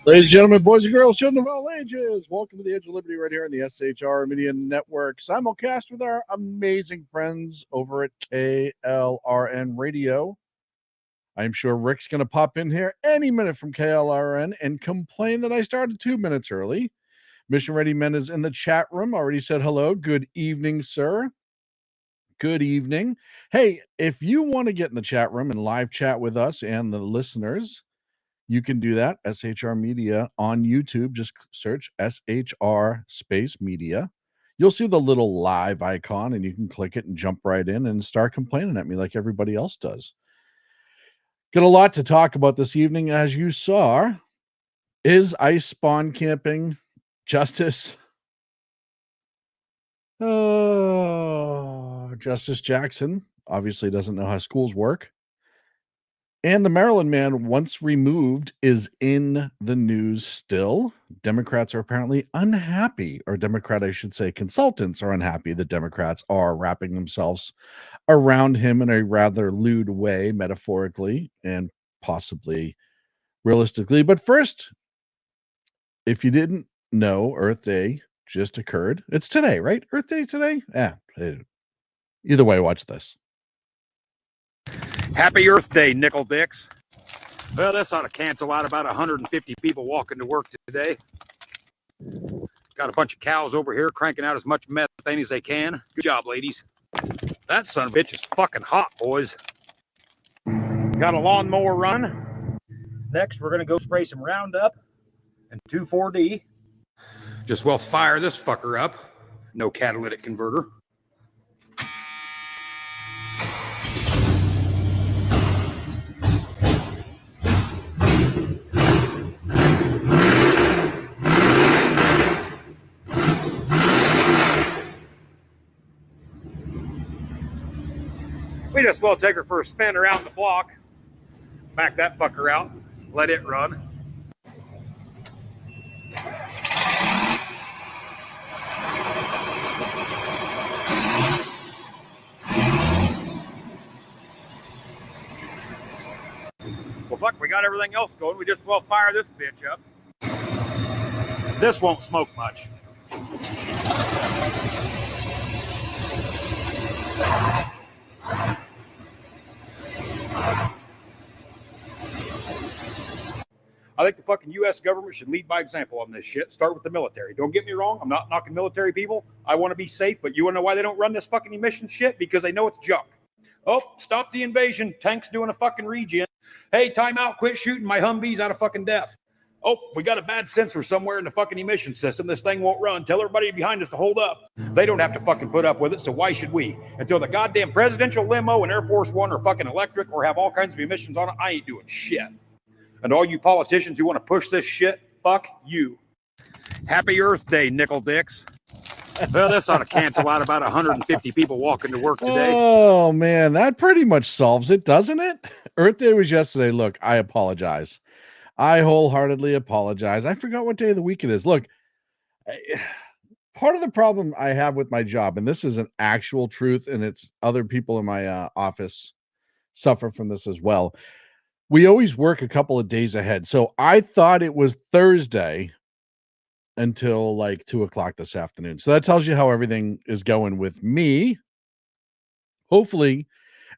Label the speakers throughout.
Speaker 1: Ladies and gentlemen, boys and girls, children of all ages, welcome to the Edge of Liberty right here on the SHR Media Network. Simulcast with our amazing friends over at KLRN Radio. I'm sure Rick's going to pop in here any minute from KLRN and complain that I started 2 minutes early. Mission Ready Men is in the chat room. Already said hello. Good evening, sir. Good evening. Hey, if you want to get in the chat room and live chat with us and the listeners, you can do that. SHR Media on YouTube. Just search SHR space media. You'll see the little live icon and you can click it and jump right in and start complaining at me like everybody else does. Got a lot to talk about this evening. As you saw, is ICE spawn camping justice? Oh, Justice Jackson obviously doesn't know how schools work. And the Maryland man, once removed, is in the news still. Democrats are apparently unhappy, or Democrat, I should say, consultants are unhappy that Democrats are wrapping themselves around him in a rather lewd way, metaphorically and possibly realistically. But first, if you didn't know, Earth Day just occurred. It's today, right? Earth Day today? Yeah. Either way, watch this.
Speaker 2: Happy Earth Day, nickel dicks. Well, this ought to cancel out about 150 people walking to work today. Got a bunch of cows over here cranking out as much methane as they can. Good job, ladies. That son of a bitch is fucking hot, boys. Got a lawnmower running. Next, we're going to go spray some Roundup and 2,4-D. Just well fire this fucker up. No catalytic converter. We just well take her for a spin around the block. Back that fucker out. Let it run. Well, fuck, we got everything else going. We just well fire this bitch up. This won't smoke much. I think the fucking U.S. government should lead by example on this shit. Start with the military. Don't get me wrong. I'm not knocking military people. I want to be safe, but you want to know why they don't run this fucking emission shit? Because they know it's junk. Oh, stop the invasion. Tank's doing a fucking regen. Hey, time out. Quit shooting. My Humvee's out of fucking depth. Oh, we got a bad sensor somewhere in the fucking emission system. This thing won't run. Tell everybody behind us to hold up. They don't have to fucking put up with it, so why should we? Until the goddamn presidential limo and Air Force One are fucking electric or have all kinds of emissions on it, I ain't doing shit. And all you politicians who want to push this shit, fuck you. Happy Earth Day, nickel dicks. Well, this ought to cancel out about 150 people walking to work today.
Speaker 1: Oh man, that pretty much solves it, doesn't it? Earth Day was yesterday. Look, I apologize. I wholeheartedly apologize. I forgot what day of the week it is. Look, I- part of the problem I have with my job, and this is an actual truth, and it's other people in my office suffer from this as well. We always work a couple of days ahead. So I thought it was Thursday until like 2 o'clock this afternoon. So that tells you how everything is going with me. Hopefully,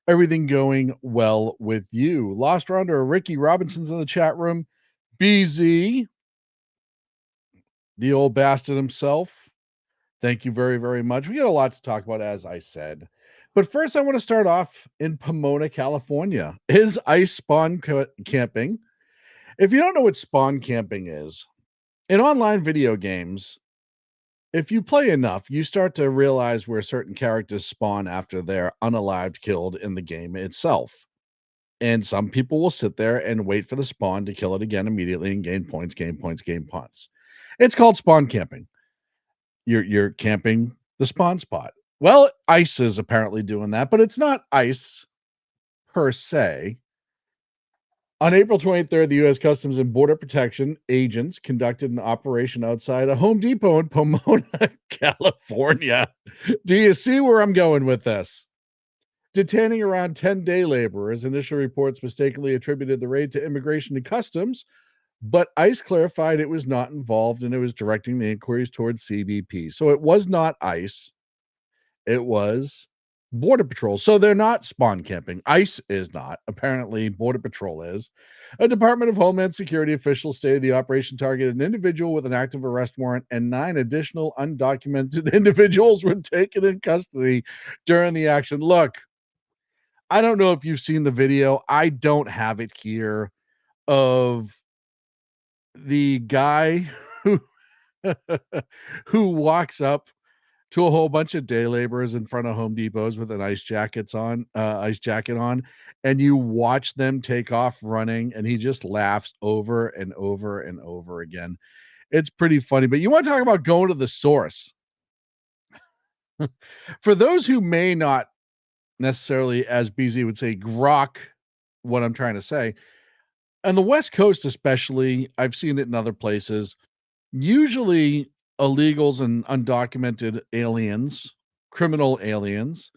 Speaker 1: everything going well with you. Lost Rounder Ricky Robinson's in the chat room. BZ, the old bastard himself. Thank you very, very much. We got a lot to talk about, as I said. But first, I want to start off in Pomona, California. Is ice spawn camping? If you don't know what spawn camping is, in online video games, if you play enough, you start to realize where certain characters spawn after they're unalived killed in the game itself. And some people will sit there and wait for the spawn to kill it again immediately and gain points, gain points, gain points. It's called spawn camping. You're camping the spawn spot. Well, ICE is apparently doing that, but it's not ICE per se. On April 23rd, the U.S. Customs and Border Protection agents conducted an operation outside a Home Depot in Pomona, California. Do you see where I'm going with this? Detaining around 10 day laborers, initial reports mistakenly attributed the raid to Immigration and Customs, but ICE clarified it was not involved and it was directing the inquiries towards CBP. So it was not ICE, it was Border Patrol. So they're not spawn camping. ICE is not. Apparently, Border Patrol is. A Department of Homeland Security official stated the operation targeted an individual with an active arrest warrant, and 9 additional undocumented individuals were taken in custody during the action. Look, I don't know if you've seen the video. I don't have it here of the guy who who walks up to a whole bunch of day laborers in front of Home Depots with an ice jacket on, and you watch them take off running, and he just laughs over and over and over again. It's pretty funny, but you want to talk about going to the source. For those who may not necessarily, as BZ would say, grok what I'm trying to say, on the West Coast especially, I've seen it in other places. Usually illegals and undocumented aliens, criminal aliens,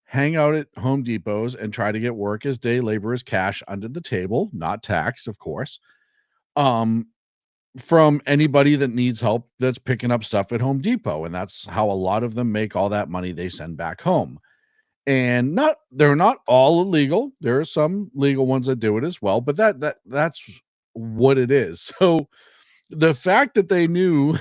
Speaker 1: hang out at Home Depots and try to get work as day laborers, cash under the table, not taxed, of course. Um, from anybody that needs help that's picking up stuff at Home Depot. And that's how a lot of them make all that money they send back home. And they're not all illegal. There are some legal ones that do it as well, but that's what it is. So the fact that they knew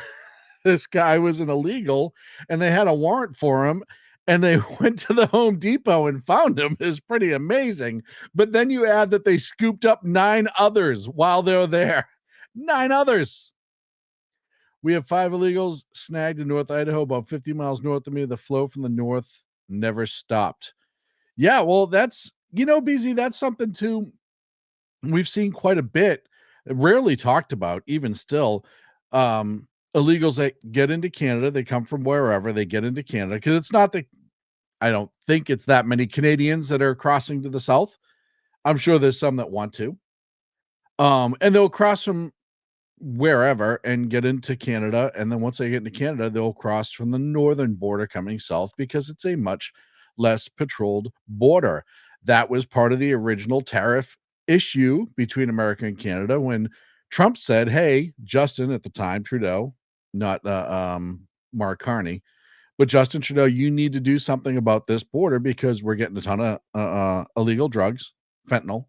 Speaker 1: this guy was an illegal and they had a warrant for him and they went to the Home Depot and found him is pretty amazing. But then you add that they scooped up 9 others while they're there. 9 others. We have 5 illegals snagged in North Idaho, about 50 miles north of me. The flow from the north never stopped. Yeah, well, BZ, that's something too we've seen quite a bit, rarely talked about, even still. Illegals that get into Canada, they come from wherever, they get into Canada because it's not that I don't think it's that many Canadians that are crossing to the south. I'm sure there's some that want to. And they'll cross from wherever and get into Canada. And then once they get into Canada, they'll cross from the northern border coming south because it's a much less patrolled border. That was part of the original tariff issue between America and Canada when Trump said, hey, Justin at the time, Trudeau, not Mark Carney, but Justin Trudeau, you need to do something about this border because we're getting a ton of illegal drugs, fentanyl,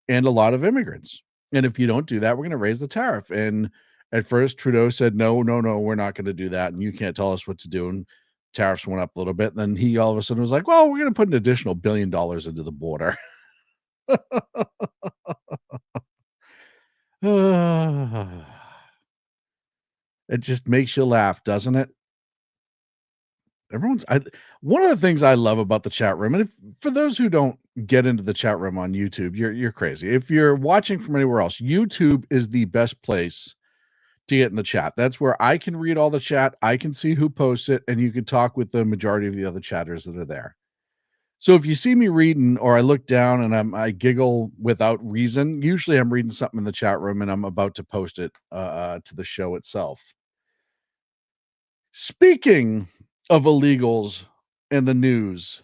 Speaker 1: and a lot of immigrants. And if you don't do that, we're going to raise the tariff. And at first, Trudeau said, no, no, no, we're not going to do that. And you can't tell us what to do. And tariffs went up a little bit. And then he all of a sudden was like, well, we're going to put an additional $1 billion into the border. It just makes you laugh, doesn't it? One of the things I love about the chat room, and for those who don't get into the chat room on YouTube, you're crazy. If you're watching from anywhere else, YouTube is the best place to get in the chat. That's where I can read all the chat. I can see who posts it, and you can talk with the majority of the other chatters that are there. So if you see me reading or I look down and I giggle without reason, usually I'm reading something in the chat room and I'm about to post it to the show itself. Speaking of illegals in the news,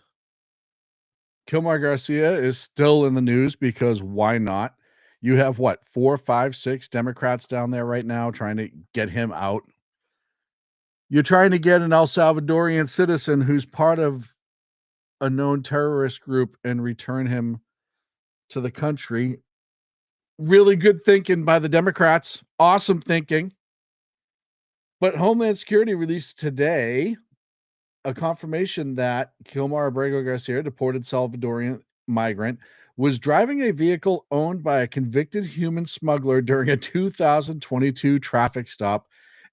Speaker 1: Kilmar Garcia is still in the news because why not? You have what, 4, 5, 6 Democrats down there right now trying to get him out. You're trying to get an El Salvadorian citizen who's part of a known terrorist group and return him to the country. Really good thinking by the Democrats. Awesome thinking. But Homeland Security released today a confirmation that Kilmar Abrego Garcia, deported Salvadorian migrant, was driving a vehicle owned by a convicted human smuggler during a 2022 traffic stop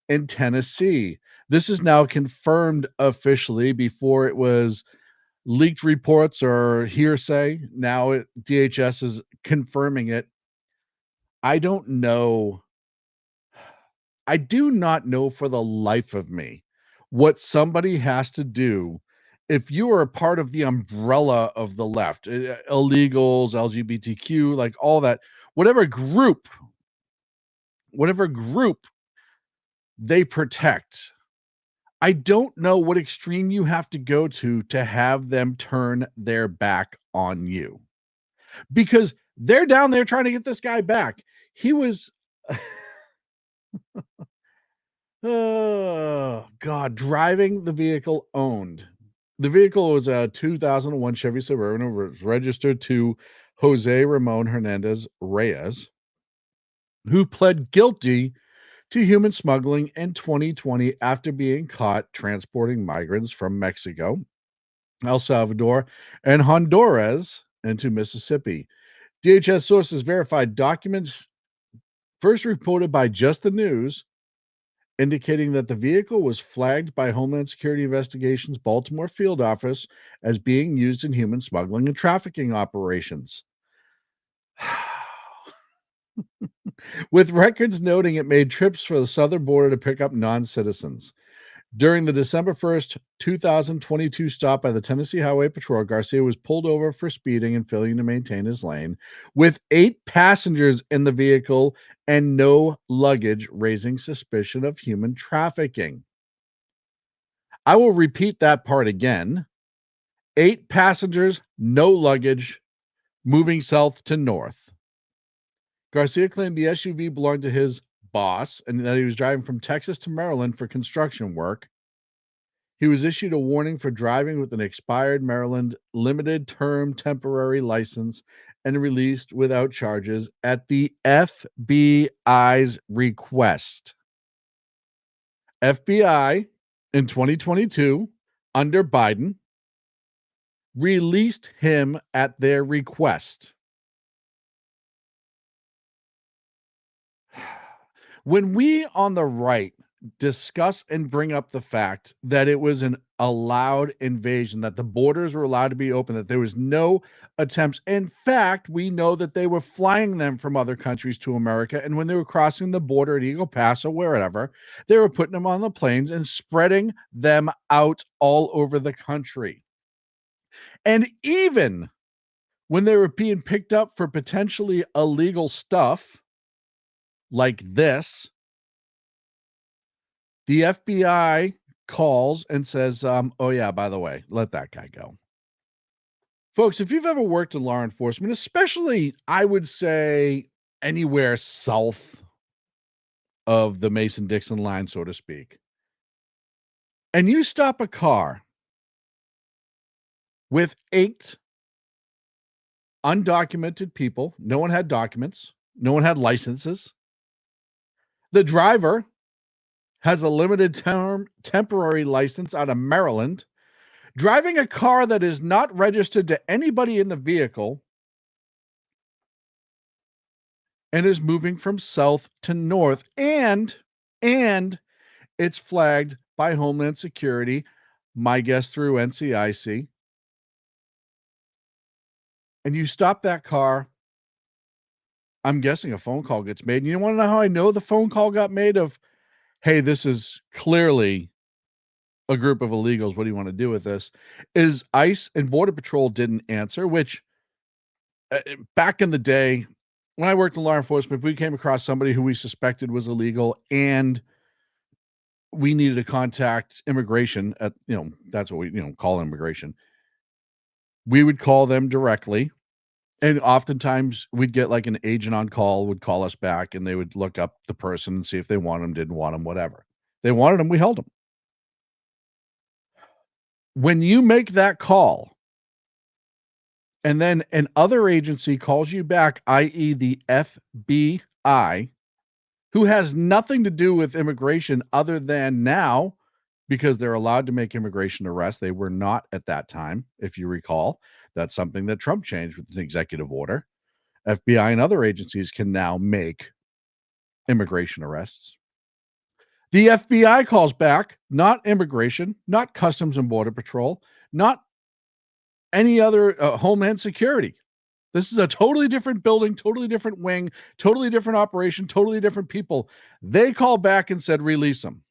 Speaker 1: in Tennessee. This is now confirmed officially. Before it was leaked reports or hearsay. Now DHS is confirming it. I don't know. I do not know for the life of me what somebody has to do if you are a part of the umbrella of the left, illegals, LGBTQ, like all that, whatever group they protect. I don't know what extreme you have to go to have them turn their back on you, because they're down there trying to get this guy back. He was oh God, driving the vehicle owned. The vehicle was a 2001 Chevy Suburban. It was registered to Jose Ramon Hernandez Reyes, who pled guilty to human smuggling in 2020 after being caught transporting migrants from Mexico, El Salvador, and Honduras into Mississippi. DHS sources verified documents first reported by Just the News, indicating that the vehicle was flagged by Homeland Security Investigations Baltimore field office as being used in human smuggling and trafficking operations. With records noting it made trips for the southern border to pick up non-citizens. During the December 1st, 2022 stop by the Tennessee Highway Patrol, Garcia was pulled over for speeding and failing to maintain his lane, with 8 passengers in the vehicle and no luggage, raising suspicion of human trafficking. I will repeat that part again. 8 passengers, no luggage, moving south to north. Garcia claimed the SUV belonged to his boss and that he was driving from Texas to Maryland for construction work. He was issued a warning for driving with an expired Maryland limited term temporary license and released without charges at the FBI's request. FBI in 2022, under Biden, released him at their request. When we on the right discuss and bring up the fact that it was an allowed invasion, that the borders were allowed to be open, that there was no attempts. In fact, we know that they were flying them from other countries to America. And when they were crossing the border at Eagle Pass or wherever, they were putting them on the planes and spreading them out all over the country. And even when they were being picked up for potentially illegal stuff like this, the FBI calls and says, oh, yeah, by the way, let that guy go. Folks, if you've ever worked in law enforcement, especially, I would say, anywhere south of the Mason-Dixon line, so to speak, and you stop a car with 8 undocumented people, no one had documents, no one had licenses, the driver has a limited term temporary license out of Maryland, driving a car that is not registered to anybody in the vehicle, and is moving from south to north, and it's flagged by Homeland Security, my guess through NCIC, and you stop that car I'm guessing a phone call gets made. And you want to know how I know the phone call got made? Of, hey, this is clearly a group of illegals. What do you want to do with this? Is ICE and Border Patrol didn't answer, which back in the day, when I worked in law enforcement, if we came across somebody who we suspected was illegal and we needed to contact immigration at, that's what we, call immigration. We would call them directly. And oftentimes we'd get like an agent on call would call us back and they would look up the person and see if they want them, didn't want them, whatever. They wanted them, we held them. When you make that call and then an other agency calls you back, i.e. the FBI, who has nothing to do with immigration other than now, because they're allowed to make immigration arrests. They were not at that time, if you recall. That's something that Trump changed with an executive order. FBI and other agencies can now make immigration arrests. The FBI calls back, not immigration, not Customs and Border Patrol, not any other Homeland Security. This is a totally different building, totally different wing, totally different operation, totally different people. They called back and said, release them.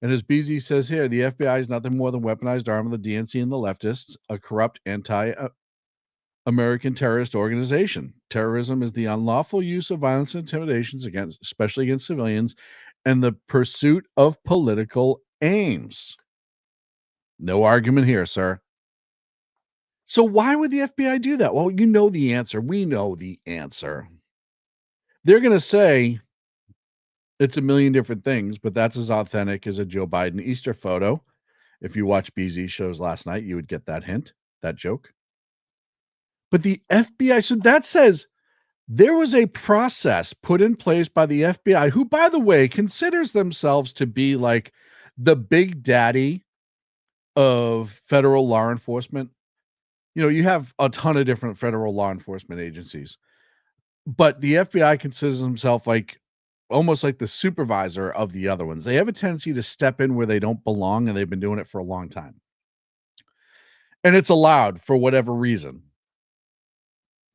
Speaker 1: And as BZ says here, the FBI is nothing more than weaponized arm of the DNC and the leftists, a corrupt anti-American terrorist organization. Terrorism is the unlawful use of violence and intimidations against, especially against civilians, and the pursuit of political aims. No argument here, sir. So why would the FBI do that? Well, you know the answer. We know the answer. They're going to say it's a million different things, but that's as authentic as a Joe Biden Easter photo. If you watch BZ shows last night, you would get that hint, that joke. But the FBI, so that says there was a process put in place by the FBI, who, by the way, considers themselves to be like the big daddy of federal law enforcement. You have a ton of different federal law enforcement agencies, but the FBI considers themselves like almost like the supervisor of the other ones. They have a tendency to step in where they don't belong, and they've been doing it for a long time. And it's allowed for whatever reason.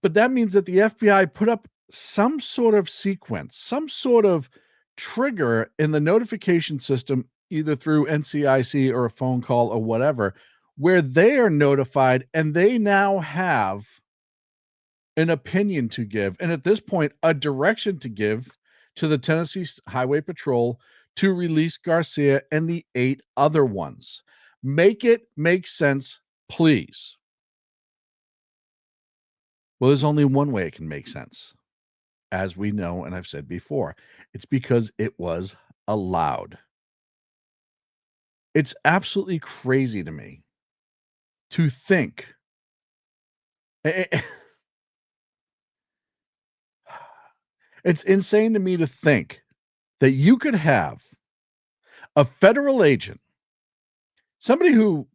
Speaker 1: But that means that the FBI put up some sort of sequence, some sort of trigger in the notification system, either through NCIC or a phone call or whatever, where they are notified and they now have an opinion to give. And at this point, a direction to give to the Tennessee Highway Patrol to release Garcia and the 8 other ones. Make it make sense, please. Well, there's only one way it can make sense. As we know, and I've said before, it's because it was allowed. It's absolutely crazy to me to think. It's insane to me to think that you could have a federal agent, somebody who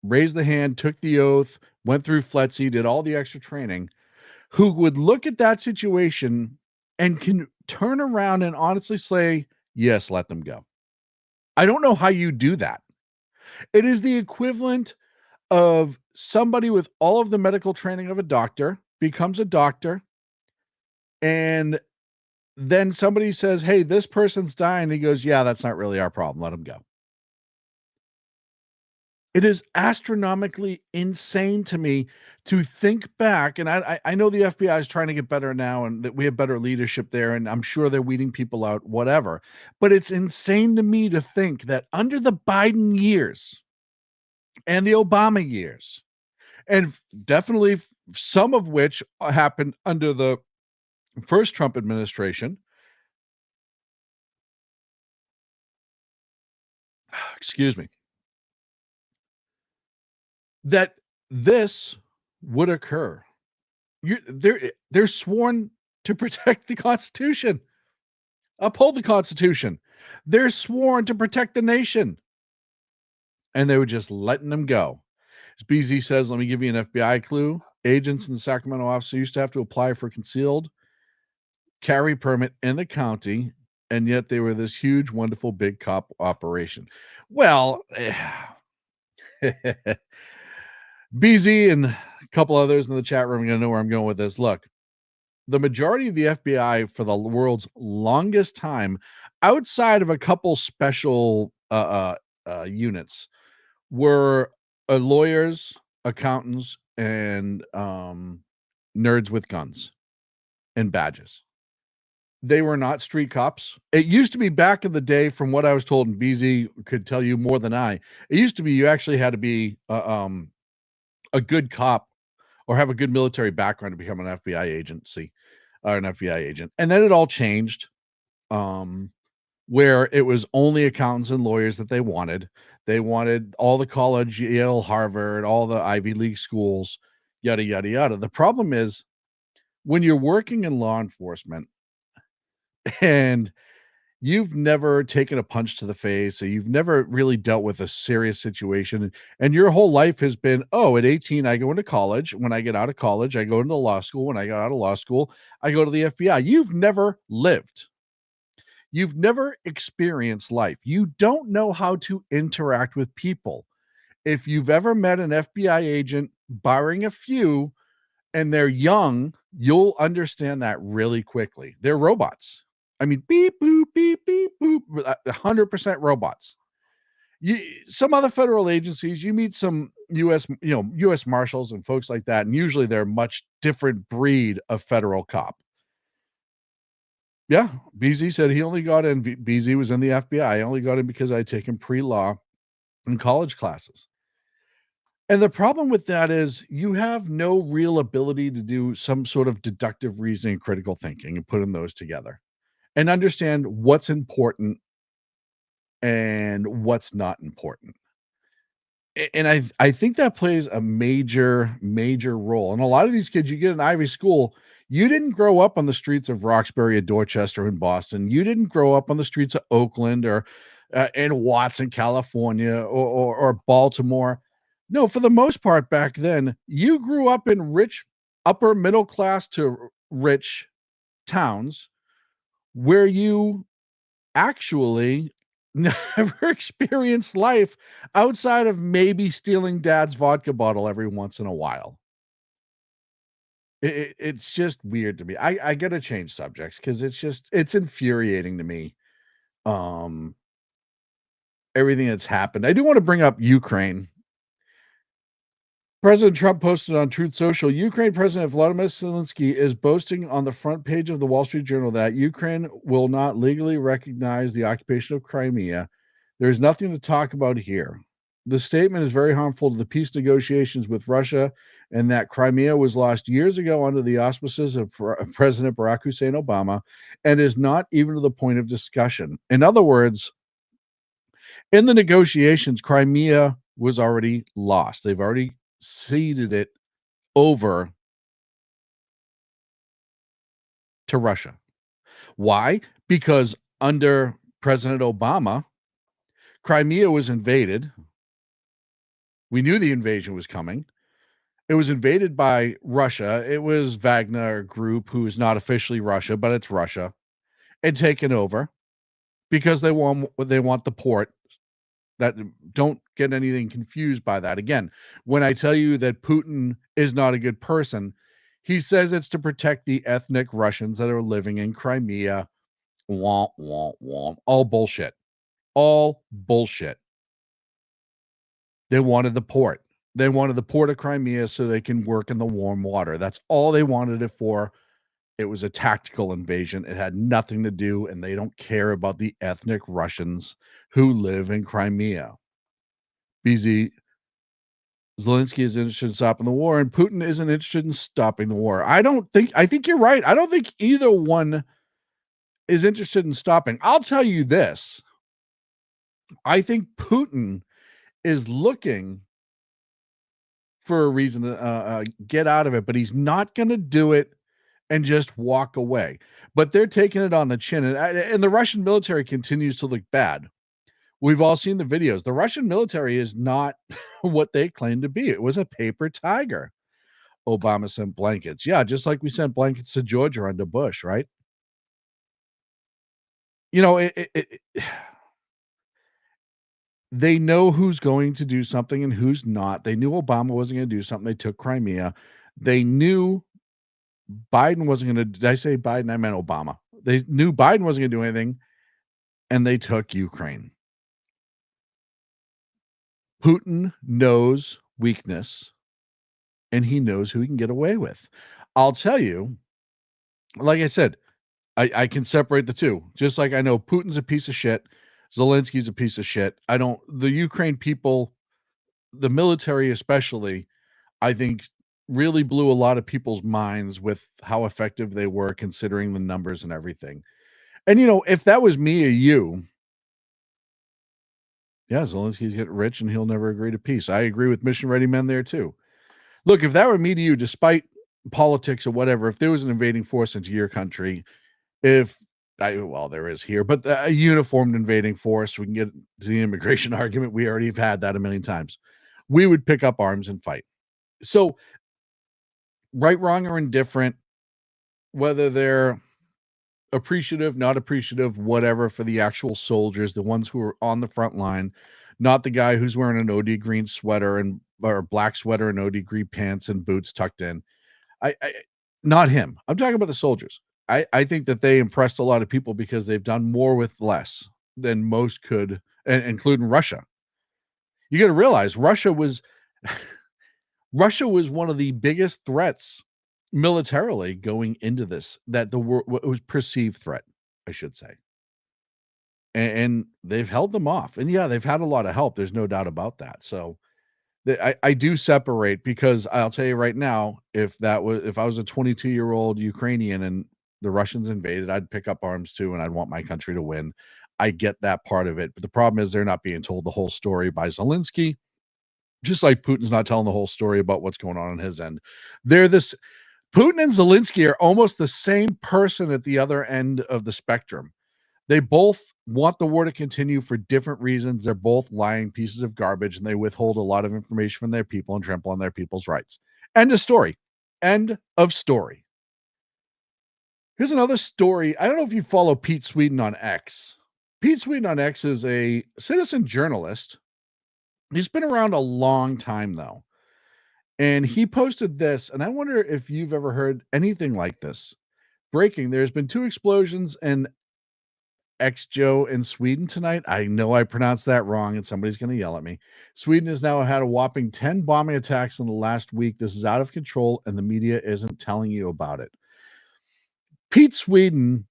Speaker 1: raised the hand, took the oath, went through FLETC, did all the extra training, who would look at that situation and can turn around and honestly say, yes, let them go. I don't know how you do that. It is the equivalent of somebody with all of the medical training of a doctor becomes a doctor, and then somebody says, hey, this person's dying. He goes, yeah, that's not really our problem. Let them go. It is astronomically insane to me to think back, and I know the FBI is trying to get better now and that we have better leadership there, and I'm sure they're weeding people out, whatever. But it's insane to me to think that under the Biden years and the Obama years, and definitely some of which happened under the first Trump administration, excuse me, that this would occur. They're sworn to protect the Constitution, uphold the Constitution. They're sworn to protect the nation. And they were just letting them go. As BZ says, let me give you an FBI clue. Agents in the Sacramento office used to have to apply for concealed carry permit in the county, and yet they were this huge, wonderful, big cop operation. Well, BZ and a couple others in the chat room are going to know where I'm going with this. Look, the majority of the FBI for the world's longest time, outside of a couple special units, were lawyers, accountants, and nerds with guns and badges. They were not street cops. It used to be back in the day, from what I was told, and BZ could tell you more than I. It used to be you actually had to be a good cop or have a good military background to become an FBI agency or an FBI agent. And then it all changed, where it was only accountants and lawyers that they wanted. They wanted all the college, Yale, Harvard, all the Ivy League schools, yada, yada, yada. The problem is when you're working in law enforcement and you've never taken a punch to the face, or you've never really dealt with a serious situation, and your whole life has been, oh, at 18, I go into college. When I get out of college, I go into law school. When I got out of law school, I go to the FBI. You've never lived. You've never experienced life. You don't know how to interact with people. If you've ever met an FBI agent, barring a few, and they're young, you'll understand that really quickly. They're robots. I mean, beep, boop, beep, beep, boop, 100% robots. Some other federal agencies, you meet some U.S. Marshals and folks like that, and usually they're a much different breed of federal cop. Yeah, BZ said he only got in. BZ was in the FBI. I only got in because I had taken pre-law in college classes. And the problem with that is you have no real ability to do some sort of deductive reasoning, critical thinking, and putting those together and understand what's important and what's not important. And I think that plays a major role. And a lot of these kids, you get in Ivy School, you didn't grow up on the streets of Roxbury or Dorchester in Boston. You didn't grow up on the streets of Oakland or in Watson, California, or Baltimore. No, for the most part back then, you grew up in rich, upper middle class to rich towns where you actually never experienced life outside of maybe stealing dad's vodka bottle every once in a while. It's just weird to me. I gotta change subjects because it's infuriating to me. Um, Everything that's happened. I do want to bring up Ukraine. President Trump posted on Truth Social, Ukraine President Volodymyr Zelensky is boasting on the front page of the Wall Street Journal that Ukraine will not legally recognize the occupation of Crimea. There's nothing to talk about here. The statement is very harmful to the peace negotiations with Russia, and that Crimea was lost years ago under the auspices of President Barack Hussein Obama and is not even to the point of discussion. In other words, in the negotiations, Crimea was already lost. They've already ceded it over to Russia. Why? Because under President Obama, Crimea was invaded. We knew the invasion was coming. It was invaded by Russia. It was Wagner Group, who is not officially Russia, but it's Russia, and taken over because they want the port. That don't get anything confused by that. Again, when I tell you that Putin is not a good person, he says it's to protect the ethnic Russians that are living in Crimea. Womp, womp, womp. All bullshit. All bullshit. They wanted the port. They wanted the port of Crimea so they can work in the warm water. That's all they wanted it for. It was a tactical invasion. It had nothing to do, and they don't care about the ethnic Russians who live in Crimea. BZ Zelensky is interested in stopping the war, and Putin isn't interested in stopping the war. I think you're right. I don't think either one is interested in stopping. I'll tell you this. I think Putin is looking for a reason to get out of it, but he's not going to do it and just walk away. But they're taking it on the chin, and the Russian military continues to look bad. We've all seen the videos. The Russian military is not what they claim to be. It was a paper tiger. Obama sent blankets. Yeah, just like we sent blankets to Georgia under Bush, right? You know, they know who's going to do something and who's not. They knew Obama wasn't going to do something. They took Crimea. They knew Biden wasn't going to, did I say Biden? I meant Obama. They knew Biden wasn't going to do anything, and they took Ukraine. Putin knows weakness, and he knows who he can get away with. I'll tell you, like I said, I can separate the two. Just like I know Putin's a piece of shit, Zelensky's a piece of shit. The Ukraine people, the military especially, I think really blew a lot of people's minds with how effective they were considering the numbers and everything. And if that was me or you, yeah, Zelensky's getting rich and he'll never agree to peace. I agree with mission ready men there too. Look, if that were me to you, despite politics or whatever, if there was an invading force into your country, well, there is here, but a uniformed invading force, we can get to the immigration argument. We already have had that a million times. We would pick up arms and fight. So, right, wrong, or indifferent, whether they're appreciative, not appreciative, whatever, for the actual soldiers, the ones who are on the front line, not the guy who's wearing an OD green sweater or black sweater and OD green pants and boots tucked in. I not him. I'm talking about the soldiers. I think that they impressed a lot of people because they've done more with less than most could, including Russia. You got to realize Russia was one of the biggest threats militarily going into this, that the world was perceived threat, I should say. And they've held them off. And yeah, they've had a lot of help. There's no doubt about that. So I do separate, because I'll tell you right now, if I was a 22-year-old Ukrainian and the Russians invaded, I'd pick up arms too, and I'd want my country to win. I get that part of it, but the problem is they're not being told the whole story by Zelensky, just like Putin's not telling the whole story about what's going on his end. Putin and Zelensky are almost the same person at the other end of the spectrum. They both want the war to continue for different reasons. They're both lying pieces of garbage, and they withhold a lot of information from their people and trample on their people's rights. End of story. End of story. Here's another story. I don't know if you follow Pete Sweden on X. Pete Sweden on X is a citizen journalist. He's been around a long time, though. And he posted this, and I wonder if you've ever heard anything like this. Breaking: there's been 2 explosions in Joe in Sweden tonight. I know I pronounced that wrong, and somebody's going to yell at me. Sweden has now had a whopping 10 bombing attacks in the last week. This is out of control, and the media isn't telling you about it. Pete Sweden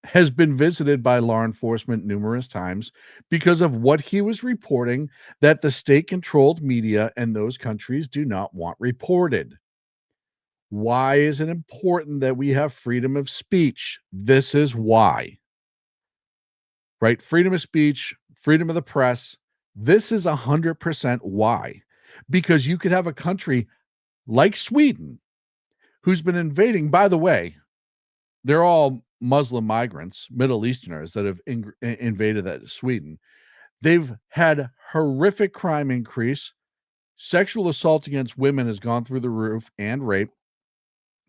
Speaker 1: has been visited by law enforcement numerous times because of what he was reporting that the state-controlled media in those countries do not want reported. Why is it important that we have freedom of speech? This is why. Right? Freedom of speech, freedom of the press. This is 100% why. Because you could have a country like Sweden, who's been invading, by the way, they're all Muslim migrants, Middle Easterners that have invaded Sweden. They've had horrific crime increase. Sexual assault against women has gone through the roof, and rape.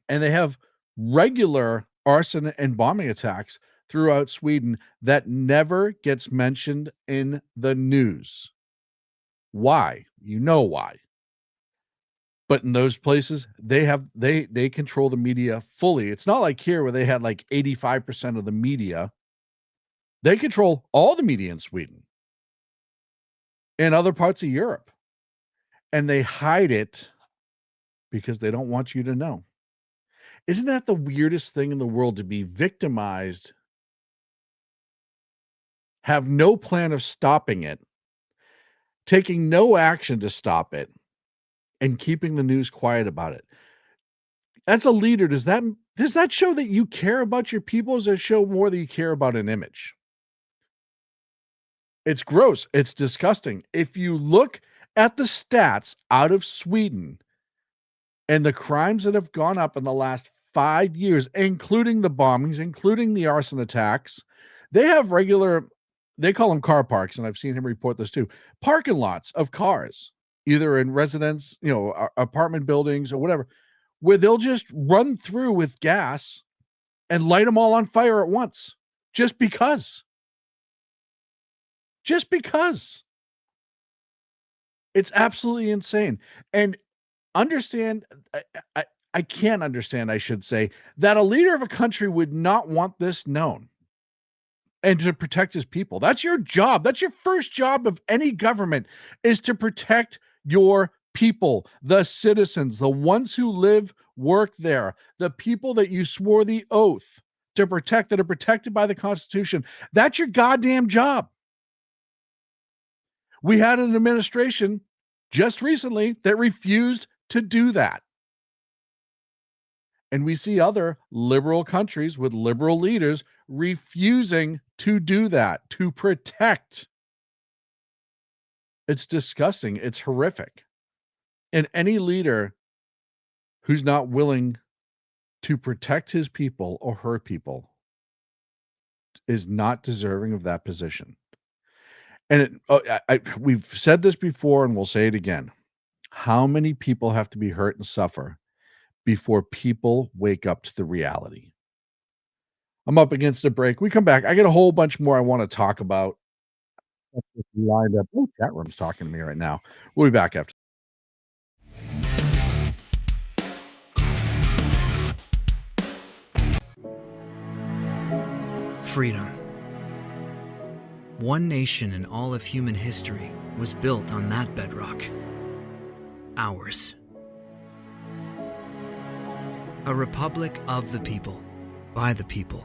Speaker 1: And they have regular arson and bombing attacks throughout Sweden that never gets mentioned in the news. Why? You know why. But in those places, they control the media fully. It's not like here where they had like 85% of the media. They control all the media in Sweden and other parts of Europe. And they hide it because they don't want you to know. Isn't that the weirdest thing in the world, to be victimized, have no plan of stopping it, taking no action to stop it, and keeping the news quiet about it? As a leader, does that show that you care about your people? Or does it show more that you care about an image? It's gross. It's disgusting. If you look at the stats out of Sweden and the crimes that have gone up in the last 5 years, including the bombings, including the arson attacks, they have they call them car parks, and I've seen him report this too, parking lots of cars, either in residence, apartment buildings or whatever, where they'll just run through with gas and light them all on fire at once, just because. Just because. It's absolutely insane. And understand, I can't understand, I should say, that a leader of a country would not want this known and to protect his people. That's your job. That's your first job of any government, is to protect your people, the citizens, the ones who live, work there, the people that you swore the oath to protect, that are protected by the Constitution. That's your goddamn job. We had an administration just recently that refused to do that. And we see other liberal countries with liberal leaders refusing to do that, to protect. It's disgusting. It's horrific. And any leader who's not willing to protect his people or her people is not deserving of that position. And we've said this before and we'll say it again. How many people have to be hurt and suffer before people wake up to the reality? I'm up against a break. We come back. I got a whole bunch more I want to talk about. Lined up. Oh, chat room's talking to me right now. We'll be back after.
Speaker 3: Freedom. One nation in all of human history was built on that bedrock. Ours. A republic of the people, by the people,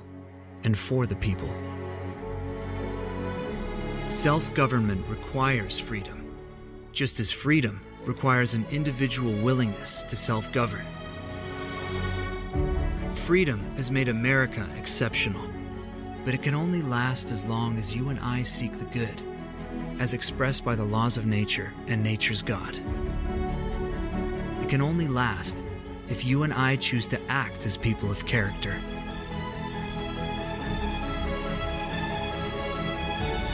Speaker 3: and for the people. Self-government requires freedom, just as freedom requires an individual willingness to self-govern. Freedom has made America exceptional, but it can only last as long as you and I seek the good, as expressed by the laws of nature and nature's God. It can only last if you and I choose to act as people of character.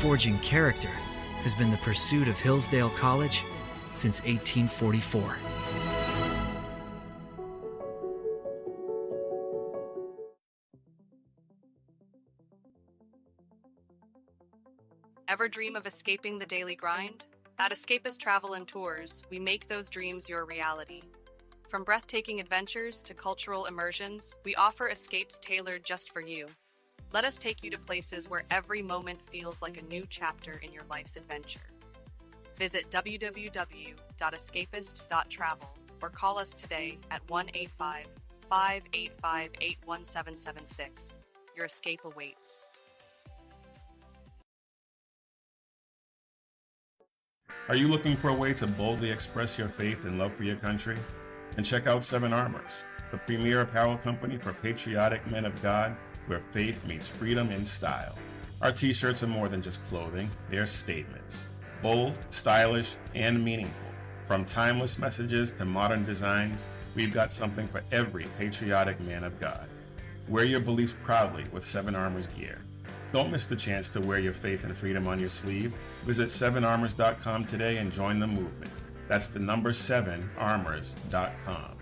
Speaker 3: Forging character has been the pursuit of Hillsdale College since 1844.
Speaker 4: Ever dream of escaping the daily grind? At Escapist Travel and Tours, we make those dreams your reality. From breathtaking adventures to cultural immersions, we offer escapes tailored just for you. Let us take you to places where every moment feels like a new chapter in your life's adventure. Visit www.escapist.travel or call us today at 1-855-885-81776. Your escape awaits.
Speaker 5: Are you looking for a way to boldly express your faith and love for your country? And check out Seven Armors, the premier apparel company for patriotic men of God, where faith meets freedom in style. Our t-shirts are more than just clothing, they're statements. Bold, stylish, and meaningful. From timeless messages to modern designs, we've got something for every patriotic man of God. Wear your beliefs proudly with Seven Armors gear. Don't miss the chance to wear your faith and freedom on your sleeve. Visit 7armors.com today and join the movement. That's the number 7armors.com.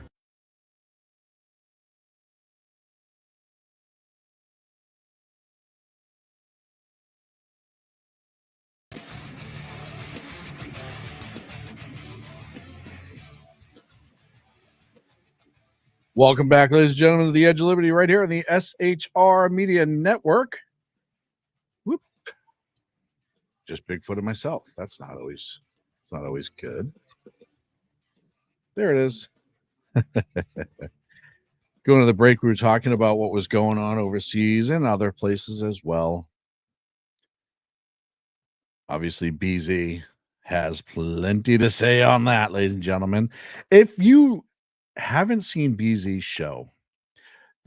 Speaker 1: Welcome back, ladies and gentlemen, to the Edge of Liberty right here on the SHR Media Network. Whoop. Just Bigfoot and myself. That's not always good. There it is. Going to the break, we were talking about what was going on overseas and other places as well. Obviously, BZ has plenty to say on that, ladies and gentlemen. If you haven't seen BZ's show,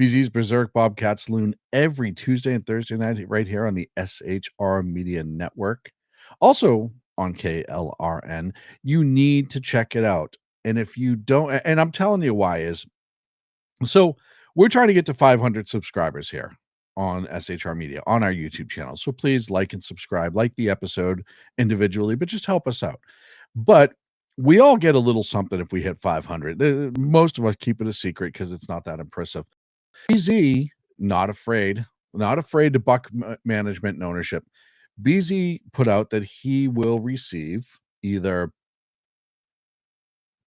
Speaker 1: BZ's Berserk Bobcat Saloon every Tuesday and Thursday night right here on the SHR Media Network. Also on KLRN. You need to check it out. And if you don't, and I'm telling you why is, so we're trying to get to 500 subscribers here on SHR Media on our YouTube channel. So please like and subscribe, like the episode individually, but just help us out. But we all get a little something if we hit 500. Most of us keep it a secret because it's not that impressive. BZ, not afraid to buck management and ownership. BZ put out that he will receive either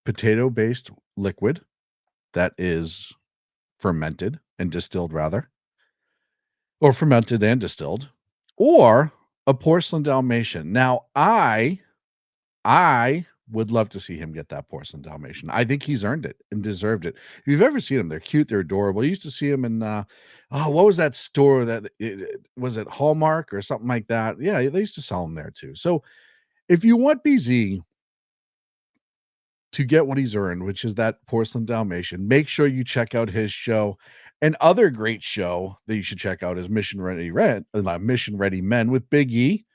Speaker 1: potato-based liquid that is fermented and distilled, rather, or fermented and distilled, or a porcelain Dalmatian. Now, I would love to see him get that porcelain Dalmatian. I think he's earned it and deserved it. If you've ever seen them, they're cute, they're adorable. I used to see them in what was that store that was it Hallmark or something like that? Yeah, they used to sell them there too. So if you want BZ to get what he's earned, which is that porcelain Dalmatian, make sure you check out his show. Another great show that you should check out is Mission Ready Men with Big E,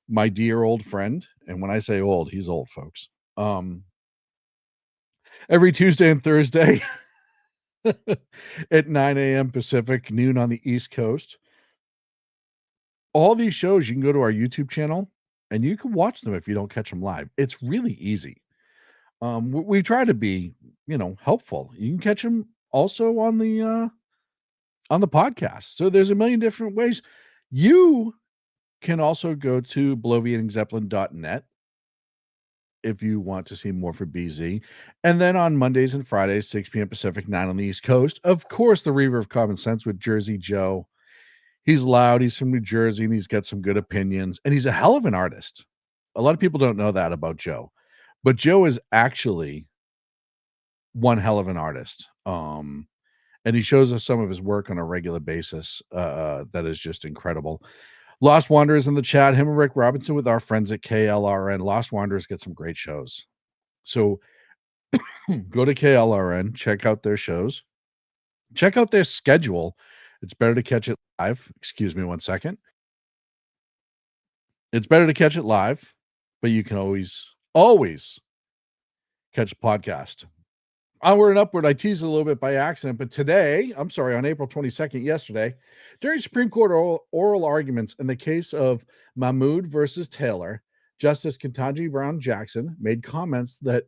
Speaker 1: my dear old friend. And when I say old, he's old, folks. Every Tuesday and Thursday at 9 a.m. Pacific, noon on the East Coast. All these shows, you can go to our YouTube channel and you can watch them if you don't catch them live. It's really easy. We try to be, helpful. You can catch them also on the podcast. So there's a million different ways. You can also go to bloviatingzeppelin.net if you want to see more for BZ. And then on Mondays and Fridays, 6 p.m. Pacific, 9 on the East Coast, of course, the Reaver of Common Sense with Jersey Joe. He's loud. He's from New Jersey, and he's got some good opinions. And he's a hell of an artist. A lot of people don't know that about Joe. But Joe is actually one hell of an artist. And he shows us some of his work on a regular basis that is just incredible. Lost Wanderers in the chat, him and Rick Robinson with our friends at KLRN. Lost Wanderers get some great shows. So go to KLRN, check out their shows, check out their schedule. It's better to catch it live. Excuse me one second. It's better to catch it live, but you can always catch a podcast. Onward and upward, I teased a little bit by accident, but today, on April 22nd, yesterday, during Supreme Court oral arguments in the case of Mahmoud versus Taylor, Justice Ketanji Brown Jackson made comments that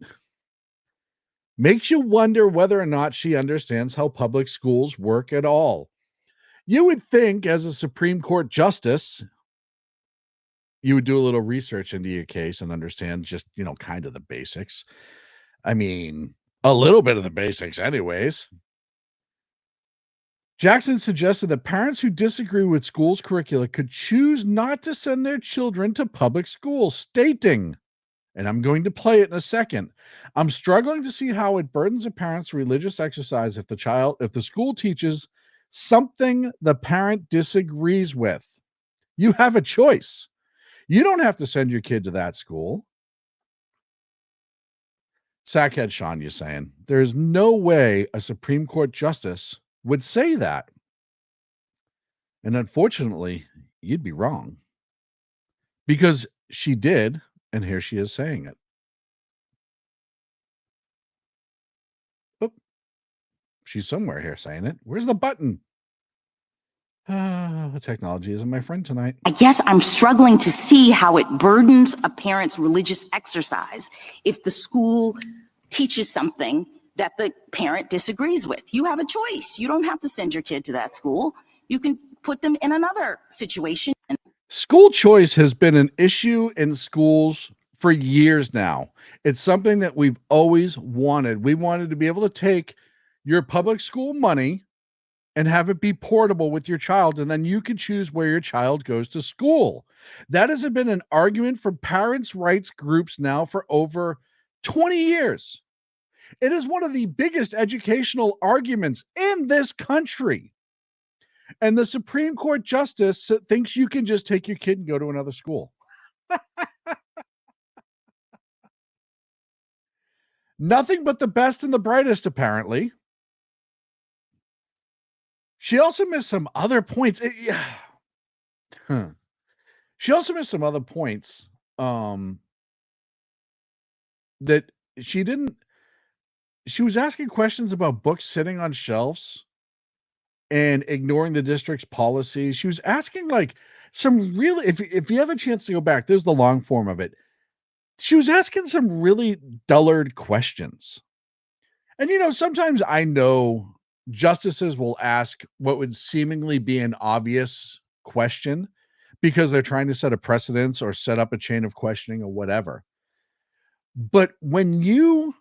Speaker 1: makes you wonder whether or not she understands how public schools work at all. You would think, as a Supreme Court justice, you would do a little research into your case and understand just, kind of the basics. I mean, a little bit of the basics anyways. Jackson suggested that parents who disagree with schools' curricula could choose not to send their children to public schools, stating, and I'm going to play it in a second, I'm struggling to see how it burdens a parent's religious exercise if the school teaches something the parent disagrees with. You have a choice. You don't have to send your kid to that school. Sackhead Sean, you're saying there's no way a Supreme Court justice would say that. And unfortunately, you'd be wrong. Because she did, and here she is saying it. Oh, she's somewhere here saying it. Where's the button? Technology isn't my friend tonight.
Speaker 6: I guess I'm struggling to see how it burdens a parent's religious exercise if the school teaches something that the parent disagrees with. You have a choice. You don't have to send your kid to that school. You can put them in another situation.
Speaker 1: School choice has been an issue in schools for years now. It's something that we've always wanted. We wanted to be able to take your public school money and have it be portable with your child, and then you can choose where your child goes to school. That has been an argument for parents' rights groups now for over 20 years. It is one of the biggest educational arguments in this country. And the Supreme Court justice thinks you can just take your kid and go to another school. Nothing but the best and the brightest, apparently. She also missed some other points. She also missed some other points that she didn't. She was asking questions about books sitting on shelves and ignoring the district's policies. She was asking like some really, if you have a chance to go back, there's the long form of it. She was asking some really dullard questions. And sometimes I know justices will ask what would seemingly be an obvious question because they're trying to set a precedence or set up a chain of questioning or whatever. But when you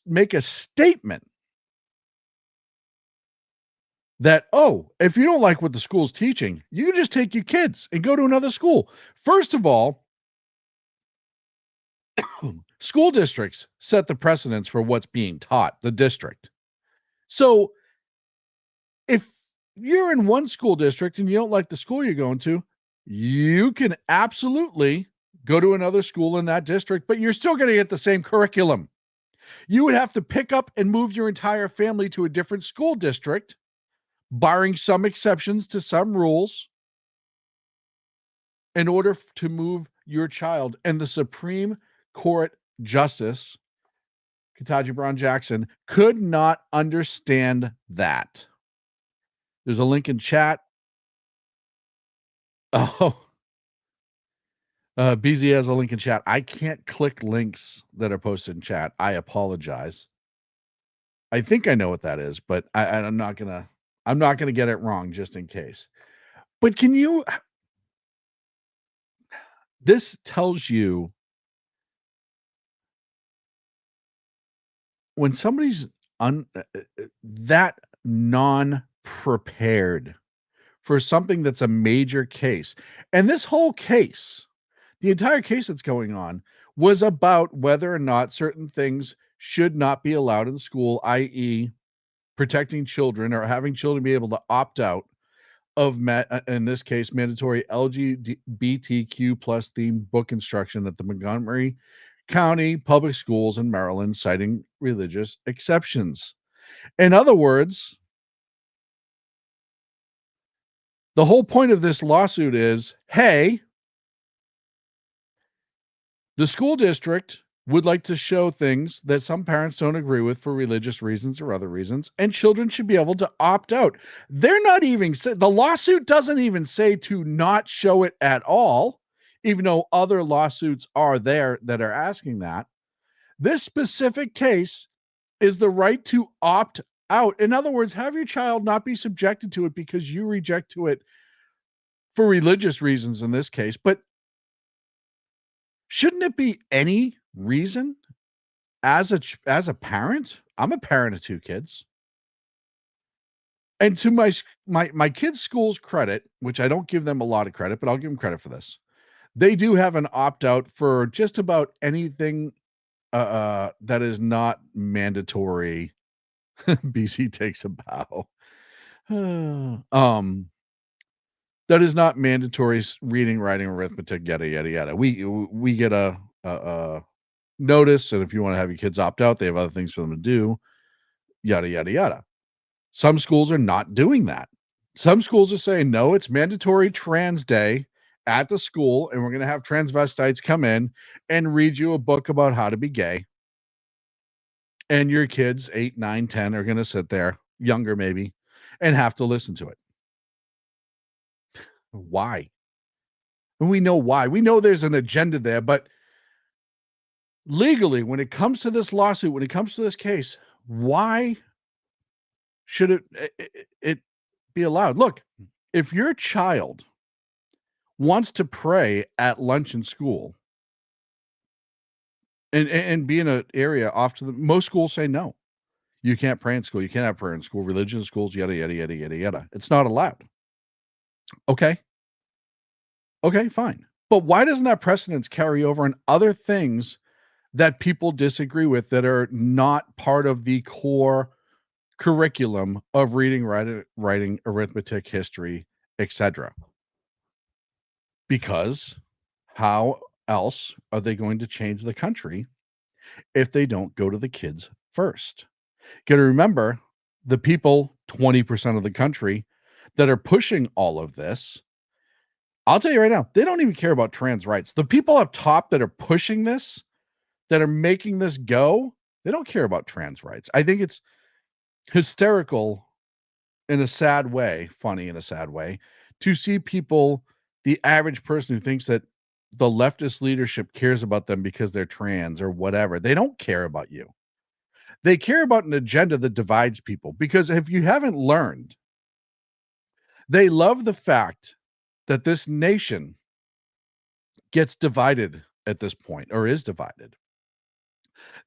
Speaker 1: make a statement that, oh, if you don't like what the school's teaching, you can just take your kids and go to another school. First of all, school districts set the precedence for what's being taught, the district. So if you're in one school district and you don't like the school you're going to, you can absolutely go to another school in that district, but you're still going to get the same curriculum. You would have to pick up and move your entire family to a different school district, barring some exceptions to some rules, in order to move your child. And the Supreme Court Justice, Ketanji Brown Jackson, could not understand that. There's a link in chat. Oh, BZ has a link in chat. I can't click links that are posted in chat. I apologize. I think I know what that is, but I'm not gonna get it wrong just in case. But can you? This tells you when somebody's that non-prepared for something that's a major case, and this whole case, the entire case that's going on, was about whether or not certain things should not be allowed in school, i.e., protecting children or having children be able to opt out of, in this case, mandatory LGBTQ plus themed book instruction at the Montgomery County Public Schools in Maryland, citing religious exceptions. In other words, the whole point of this lawsuit is, hey, the school district would like to show things that some parents don't agree with for religious reasons or other reasons, and children should be able to opt out. They're not even, the lawsuit doesn't even say to not show it at all, even though other lawsuits are there that are asking that. This specific case is the right to opt out. In other words, have your child not be subjected to it because you reject to it for religious reasons in this case, but shouldn't it be any reason as a parent? I'm a parent of 2 kids. And to my kids' school's credit, which I don't give them a lot of credit, but I'll give them credit for this. They do have an opt-out for just about anything that is not mandatory. BC takes a bow. That is not mandatory reading, writing, arithmetic, yada yada yada. We get a notice, and if you want to have your kids opt out, they have other things for them to do, yada yada yada. Some schools are not doing that. Some schools are saying, no, it's mandatory trans day at the school, and we're going to have transvestites come in and read you a book about how to be gay. And your kids, 8, 9, 10, are going to sit there, younger maybe, and have to listen to it. Why? And we know why. We know there's an agenda there, but legally, when it comes to this lawsuit, when it comes to this case, why should it be allowed? Look, if your child wants to pray at lunch in school and be in an area off to most schools say no. You can't pray in school. You can't have prayer in school. Religion schools, yada, yada, yada, yada, yada. It's not allowed. Okay. Okay, fine. But why doesn't that precedence carry over in other things that people disagree with that are not part of the core curriculum of reading, writing, arithmetic, history, etc.? Because how else are they going to change the country if they don't go to the kids first? Got to remember, the people, 20% of the country, that are pushing all of this, I'll tell you right now, they don't even care about trans rights. The people up top that are pushing this, that are making this go, they don't care about trans rights. I think it's hysterical in a sad way, funny in a sad way, to see people, the average person who thinks that the leftist leadership cares about them because they're trans or whatever. They don't care about you. They care about an agenda that divides people, because if you haven't learned, they love the fact that this nation gets divided at this point, or is divided.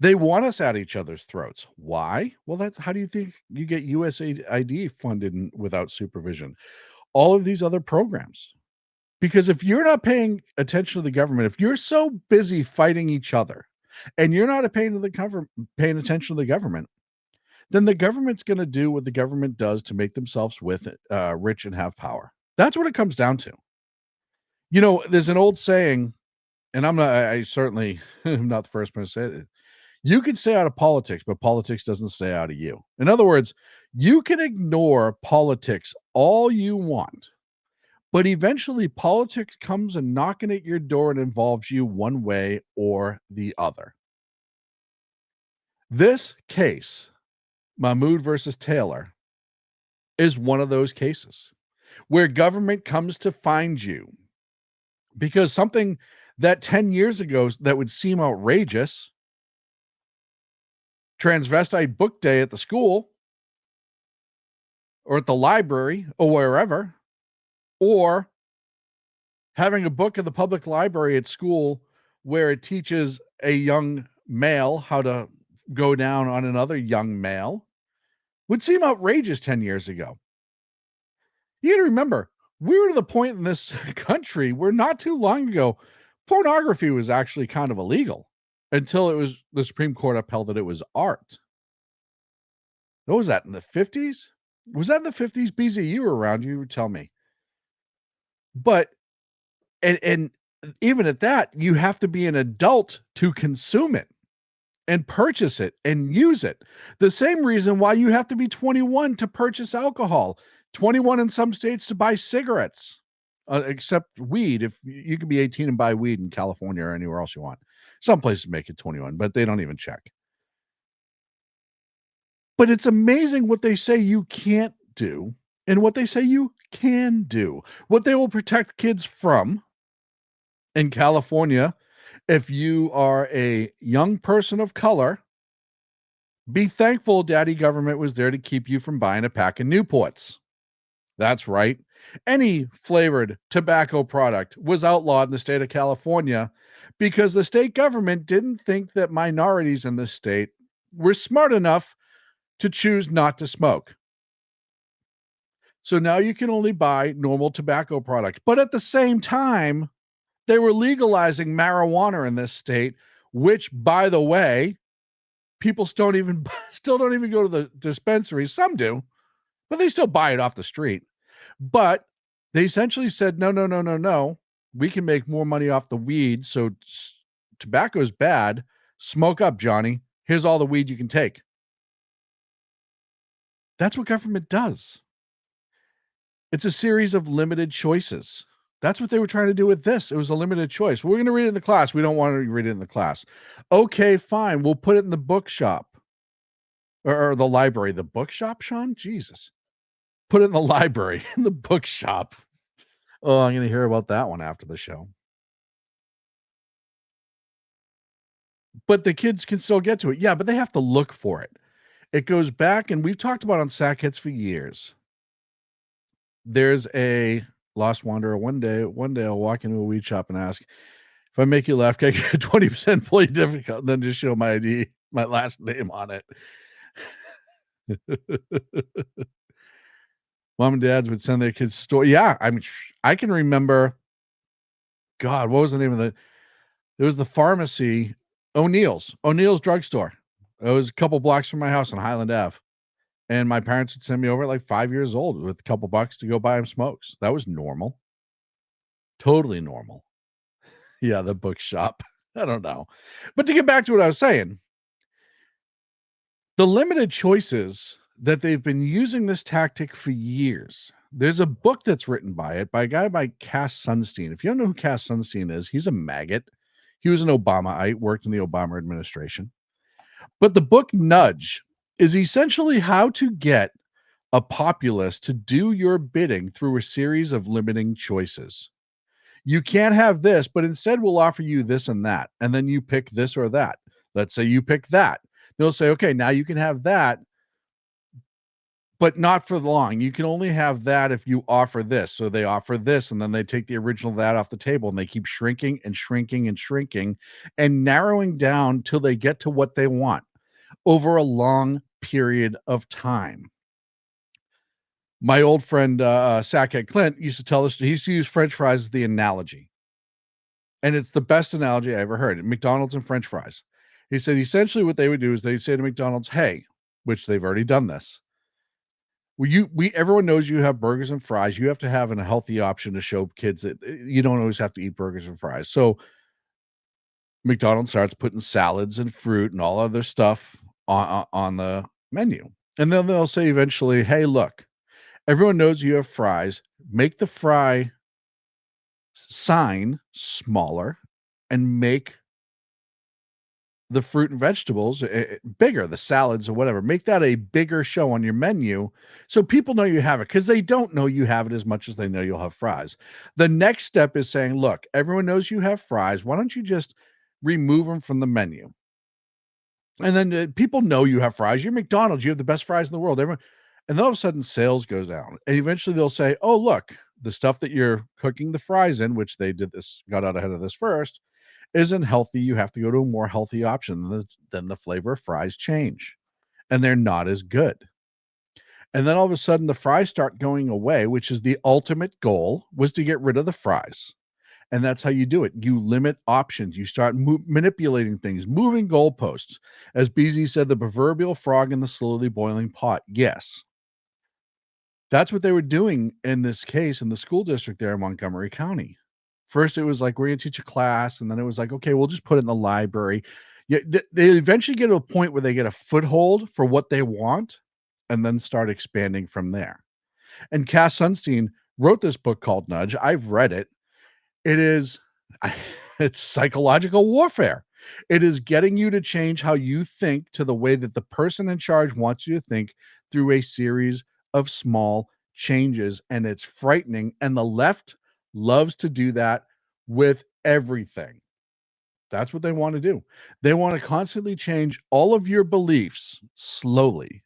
Speaker 1: They want us at each other's throats. Why? Well, that's how do you think you get USAID funded without supervision? All of these other programs. Because if you're not paying attention to the government, if you're so busy fighting each other and you're not paying attention to the government, then the government's going to do what the government does to make themselves rich and have power. That's what it comes down to. You know, there's an old saying, and I certainly am not the first person to say it. You can stay out of politics, but politics doesn't stay out of you. In other words, you can ignore politics all you want, but eventually politics comes and knocking at your door and involves you one way or the other. This case, Mahmoud versus Taylor, is one of those cases where government comes to find you because something that 10 years ago that would seem outrageous, transvestite book day at the school or at the library or wherever, or having a book in the public library at school where it teaches a young male how to go down on another young male, would seem outrageous 10 years ago. You got to remember, we were to the point in this country where not too long ago, pornography was actually kind of illegal until it was the Supreme Court upheld that it was art. What was that, in the 50s? Was that in the 50s? BZ, you were around. You would tell me. But, and even at that, you have to be an adult to consume it and purchase it and use it. The same reason why you have to be 21 to purchase alcohol, 21 in some states to buy cigarettes, except weed. If you can be 18 and buy weed in California or anywhere else you want. Some places make it 21, but they don't even check. But it's amazing what they say you can't do and what they say you can do. What they will protect kids from in California, if you are a young person of color, be thankful daddy government was there to keep you from buying a pack of Newports. That's right. Any flavored tobacco product was outlawed in the state of California because the state government didn't think that minorities in the state were smart enough to choose not to smoke. So now you can only buy normal tobacco products. But at the same time, they were legalizing marijuana in this state, which, by the way, people still don't even go to the dispensaries. Some do, but they still buy it off the street. But they essentially said, no. We can make more money off the weed. So tobacco's bad. Smoke up, Johnny. Here's all the weed you can take. That's what government does. It's a series of limited choices. That's what they were trying to do with this. It was a limited choice. We're going to read it in the class. We don't want to read it in the class. Okay, fine. We'll put it in the bookshop or the library. The bookshop, Sean? Jesus. Put it in the library, in the bookshop. Oh, I'm going to hear about that one after the show. But the kids can still get to it. Yeah, but they have to look for it. It goes back, and we've talked about on Sack Hits for years. There's a lost wanderer. One day I'll walk into a weed shop and ask, if I make you laugh, can I get a 20% employee difficult? And then just show my ID, my last name on it. Mom and dads would send their kids to store. Yeah, I mean, I can remember, God, what was the name of it? It was the pharmacy, O'Neill's drugstore. It was a couple blocks from my house on Highland Ave. And my parents would send me over at like 5 years old with a couple bucks to go buy them smokes. That was normal. Totally normal. Yeah, the bookshop. I don't know. But to get back to what I was saying, the limited choices that they've been using this tactic for years. There's a book that's written by a guy by Cass Sunstein. If you don't know who Cass Sunstein is, he's a maggot. He was an Obamaite, worked in the Obama administration. But the book Nudge is essentially how to get a populace to do your bidding through a series of limiting choices. You can't have this, but instead we'll offer you this and that. And then you pick this or that. Let's say you pick that. They'll say, okay, now you can have that, but not for long. You can only have that if you offer this. So they offer this, and then they take the original of that off the table, and they keep shrinking and shrinking and shrinking and narrowing down till they get to what they want over a long period of time. My old friend Sackhead Clint used to tell us he used to use French fries as the analogy. And it's the best analogy I ever heard. McDonald's and French fries. He said essentially what they would do is they'd say to McDonald's, hey, which they've already done this. Everyone knows you have burgers and fries. You have to have a healthy option to show kids that you don't always have to eat burgers and fries. So McDonald's starts putting salads and fruit and all other stuff on the menu. And then they'll say eventually, hey, look, everyone knows you have fries. Make the fry sign smaller and make the fruit and vegetables bigger, the salads or whatever. Make that a bigger show on your menu so people know you have it, because they don't know you have it as much as they know you'll have fries. The next step is saying, look, everyone knows you have fries. Why don't you just remove them from the menu? And then people know you have fries. You're McDonald's. You have the best fries in the world. Everyone, and then all of a sudden sales goes down. And eventually they'll say, oh, look, the stuff that you're cooking the fries in, which they got out ahead of this first, isn't healthy. You have to go to a more healthy option. Then the flavor of fries change and they're not as good. And then all of a sudden the fries start going away, which is the ultimate goal, was to get rid of the fries. And that's how you do it. You limit options. You start manipulating things, moving goalposts. As BZ said, the proverbial frog in the slowly boiling pot. Yes. That's what they were doing in this case in the school district there in Montgomery County. First, it was like, we're going to teach a class. And then it was like, okay, we'll just put it in the library. Yeah, they eventually get to a point where they get a foothold for what they want and then start expanding from there. And Cass Sunstein wrote this book called Nudge. I've read it. It is, it's psychological warfare. It is getting you to change how you think to the way that the person in charge wants you to think through a series of small changes. And it's frightening. And the left loves to do that with everything. That's what they want to do. They want to constantly change all of your beliefs slowly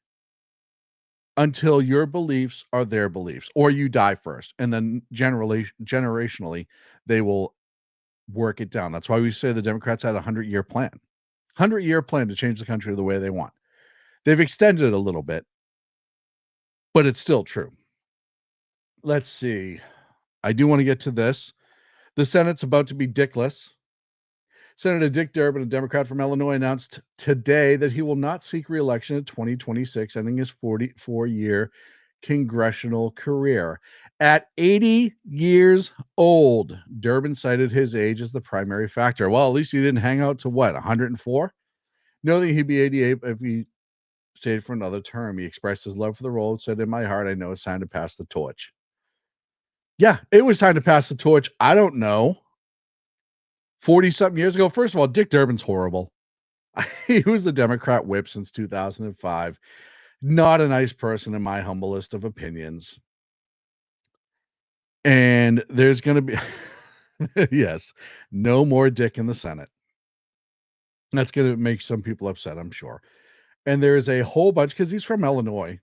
Speaker 1: until your beliefs are their beliefs, or you die first. And then generationally, they will work it down. That's why we say the Democrats had a 100-year plan. 100-year plan to change the country the way they want. They've extended it a little bit, but it's still true. Let's see. I do want to get to this. The Senate's about to be dickless. Senator Dick Durbin, a Democrat from Illinois, announced today that he will not seek re-election in 2026, ending his 44-year congressional career. At 80 years old, Durbin cited his age as the primary factor. Well, at least he didn't hang out to what, 104? Knowing he'd be 88 if he stayed for another term. He expressed his love for the role and said, in my heart, I know it's time to pass the torch. Yeah, it was time to pass the torch. I don't know. 40-something years ago. First of all, Dick Durbin's horrible. He was the Democrat whip since 2005. Not a nice person in my humblest of opinions. And there's going to be, yes, no more Dick in the Senate. That's going to make some people upset, I'm sure. And there's a whole bunch, because he's from Illinois,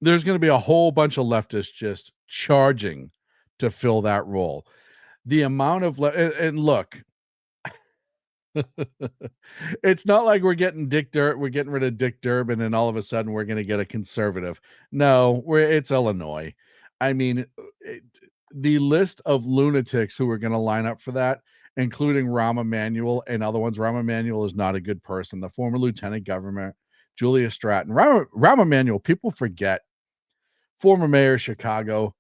Speaker 1: there's going to be a whole bunch of leftists just charging to fill that role. The amount of, and look, it's not like we're getting rid of Dick Durbin and all of a sudden we're going to get a conservative. No, it's Illinois. I mean, the list of lunatics who are going to line up for that, including Rahm Emanuel and other ones. Rahm Emanuel is not a good person. The former lieutenant governor, Julia Stratton. Rahm Emanuel, people forget, former mayor of Chicago,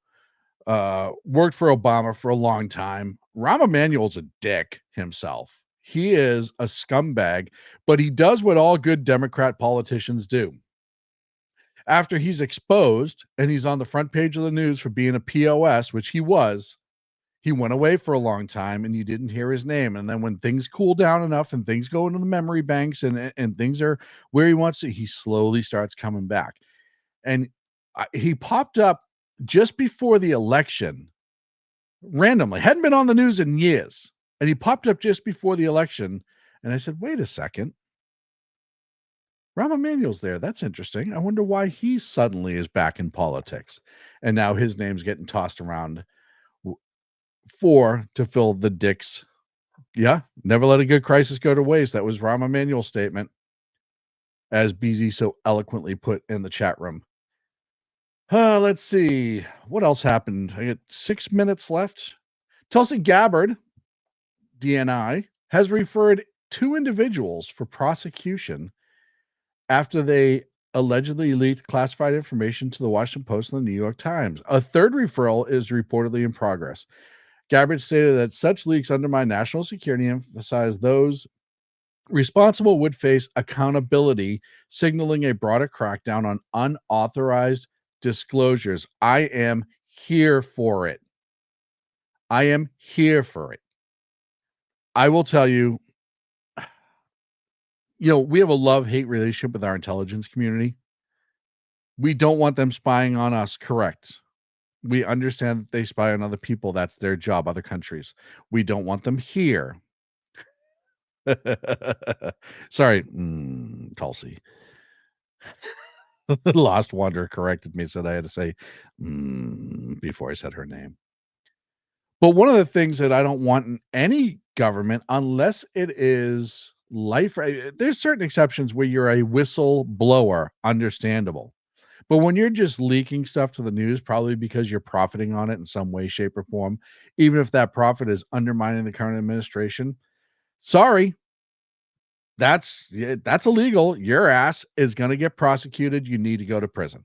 Speaker 1: worked for Obama for a long time. Rahm Emanuel's a dick himself. He is a scumbag, but he does what all good Democrat politicians do. After he's exposed and he's on the front page of the news for being a POS, which he was, he went away for a long time and you didn't hear his name. And then when things cool down enough and things go into the memory banks and things are where he wants to, he slowly starts coming back. And he popped up just before the election randomly, hadn't been on the news in years. And he popped up just before the election. And I said, wait a second. Rahm Emanuel's there. That's interesting. I wonder why he suddenly is back in politics. And now his name's getting tossed around to fill the dicks. Yeah, never let a good crisis go to waste. That was Rahm Emanuel's statement, as BZ so eloquently put in the chat room. Let's see. What else happened? I got 6 minutes left. Tulsi Gabbard, DNI, has referred 2 individuals for prosecution after they allegedly leaked classified information to the Washington Post and the New York Times. A third referral is reportedly in progress. Gabbard stated that such leaks undermine national security and emphasize those responsible would face accountability, signaling a broader crackdown on unauthorized disclosures. I am here for it. I am here for it. I will tell you, we have a love-hate relationship with our intelligence community. We don't want them spying on us, correct. We understand that they spy on other people. That's their job, other countries. We don't want them here. Sorry, Tulsi. Lost Wanderer corrected me, said I had to say before I said her name. But one of the things that I don't want in any government, unless it is life, there's certain exceptions where you're a whistleblower, understandable. But when you're just leaking stuff to the news, probably because you're profiting on it in some way, shape, or form, even if that profit is undermining the current administration, sorry, that's illegal. Your ass is going to get prosecuted. You need to go to prison.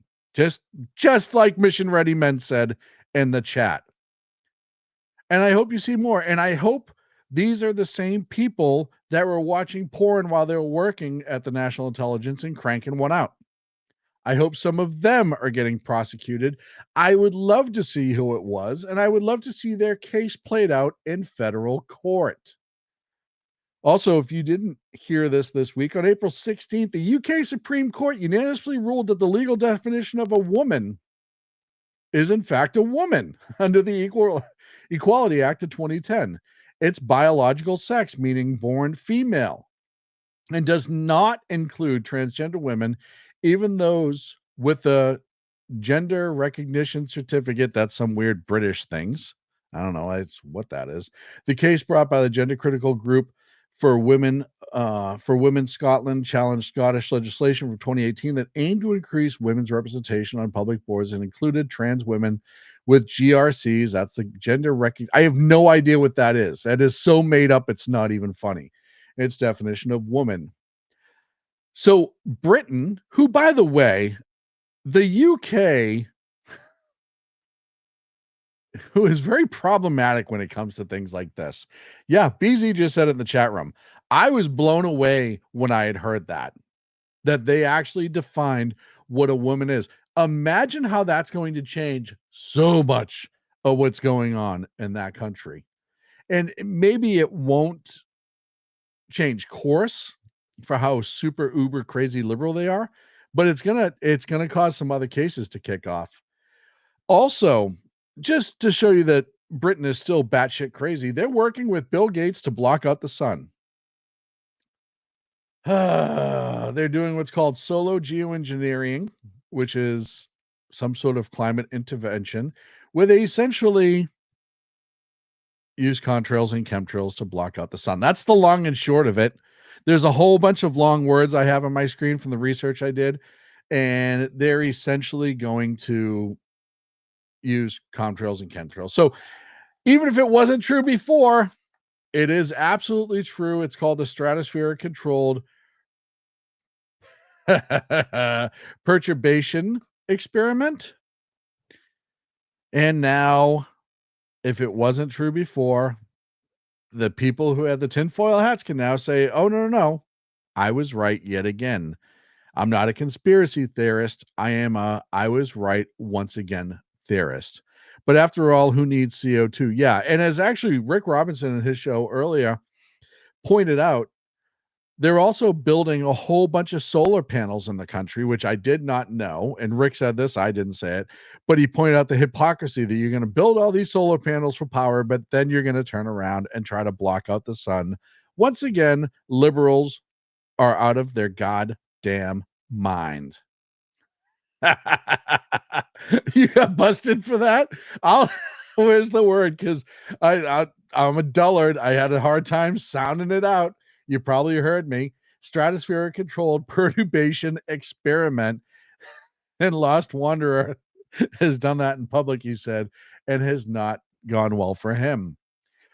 Speaker 1: Just like Mission Ready Men said in the chat. And I hope you see more. And I hope these are the same people that were watching porn while they were working at the National Intelligence and cranking one out. I hope some of them are getting prosecuted. I would love to see who it was, and I would love to see their case played out in federal court. Also, if you didn't hear this week, on April 16th, the UK Supreme Court unanimously ruled that the legal definition of a woman is in fact a woman under the Equality Act of 2010. It's biological sex, meaning born female, and does not include transgender women, even those with a gender recognition certificate. That's some weird British things. I don't know. It's what that is. The case brought by the gender critical group for Women Scotland challenged Scottish legislation from 2018 that aimed to increase women's representation on public boards and included trans women with GRCs. That's the gender I have no idea what that is. That is so made up, it's not even funny. Its definition of woman. So Britain, who, by the way, the UK, who is very problematic when it comes to things like this. Yeah, BZ just said it in the chat room. I was blown away when I had heard that they actually defined what a woman is. Imagine how that's going to change so much of what's going on in that country. And maybe it won't change course for how super uber crazy liberal they are, but it's gonna cause some other cases to kick off. Also, just to show you that Britain is still batshit crazy, they're working with Bill Gates to block out the sun. They're doing what's called solar geoengineering, which is some sort of climate intervention, where they essentially use contrails and chemtrails to block out the sun. That's the long and short of it. There's a whole bunch of long words I have on my screen from the research I did, and they're essentially going to use contrails and chemtrails. So even if it wasn't true before, it is absolutely true. It's called the stratospheric controlled perturbation experiment. And now, if it wasn't true before, the people who had the tinfoil hats can now say, oh, no, I was right yet again. I'm not a conspiracy theorist. I was right once again theorist. But after all, who needs CO2? Yeah. And as actually Rick Robinson in his show earlier pointed out, they're also building a whole bunch of solar panels in the country, which I did not know. And Rick said this, I didn't say it, but he pointed out the hypocrisy that you're going to build all these solar panels for power, but then you're going to turn around and try to block out the sun. Once again, liberals are out of their damn mind. You got busted for that? Where's the word? Because I'm a dullard. I had a hard time sounding it out. You probably heard me. Stratospheric controlled perturbation experiment. And Lost Wanderer has done that in public, he said, and has not gone well for him.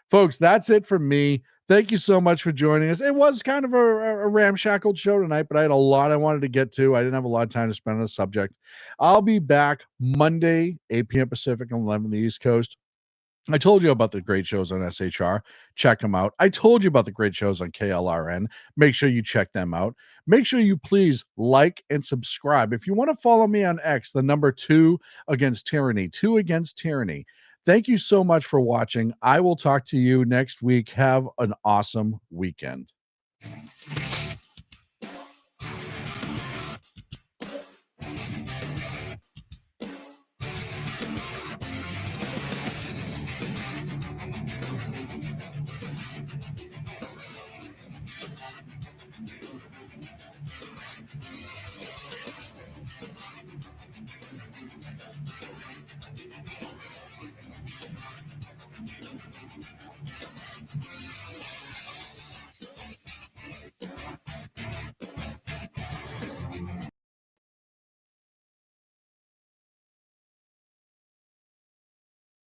Speaker 1: Folks, that's it for me. Thank you so much for joining us. It was kind of a ramshackled show tonight, but I had a lot I wanted to get to. I didn't have a lot of time to spend on the subject. I'll be back Monday, 8 p.m. Pacific and 11 the East Coast. I told you about the great shows on SHR. Check them out. I told you about the great shows on KLRN. Make sure you check them out. Make sure you please like and subscribe. If you want to follow me on X, the number 2 against tyranny, 2 against tyranny. Thank you so much for watching. I will talk to you next week. Have an awesome weekend.